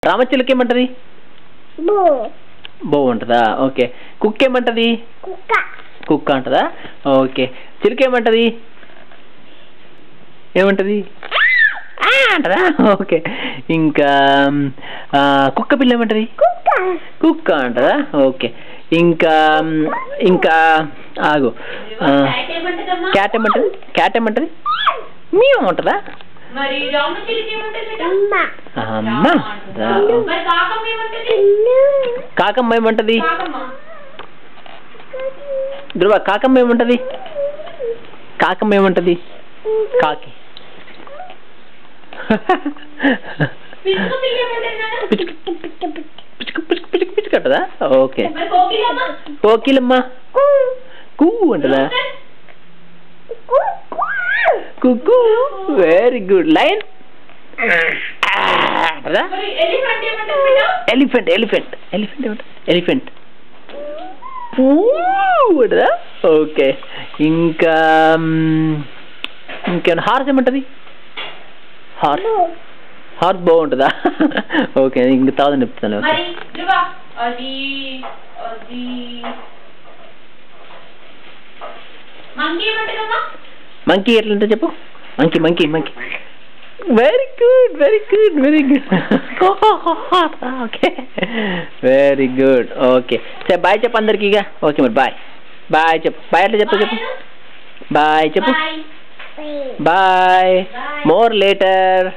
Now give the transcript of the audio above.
రామచిలుక ఏమంటది? బో అంటదా? ఓకే. కుక్క ఏమంటది? కుక్క అంటదా? ఓకే. చిలుక ఏమంటది? ఏమంటది? అంటదా? ఓకే. ఇంకా కుక్క పిల్ల ఏమంటది? కుక్క అంటదా? ఓకే. ఇంకా ఇంకా ఆగు. క్యాట్ ఏమంటది? క్యాట్ ఏమంటది? మీయో అంటదా? అమ్మ. కాకమ్మ ఏమంటది? ధ్రువ కాకమ్మ ఏమంటది? కాకమ్మ ఏమంటది? కాకి. పిచ్చుకంటదా? ఓకే. కోకిలమ్మ కూ అంటదా? కుక్కు. Very good. లయన్ అంటదా? ఎలిఫెంట్ ఎలిఫెంట్ ఎలిఫెంట్ ఏమంటది? ఎలిఫెంట్ అంటదా? ఓకే. ఇంకా ఇంకేమన్నా హార్స్ ఏమంటది? హార్స్ హార్స్ బాగుంటుందా? ఓకే. ఇంక తాదని చెప్తాను. మంకీ ఎట్లంటే చెప్పు. Monkey monkey monkey. Very good very good very good. Okay very good. Okay సరే బాయ్ చెప్పు అందరికి. ఇక ఓకే మరి బాయ్. బాయ్ చెప్పు. బాయ్ ఎట్లా చెప్పు చెప్పు. బాయ్ చెప్పు. బాయ్. More later.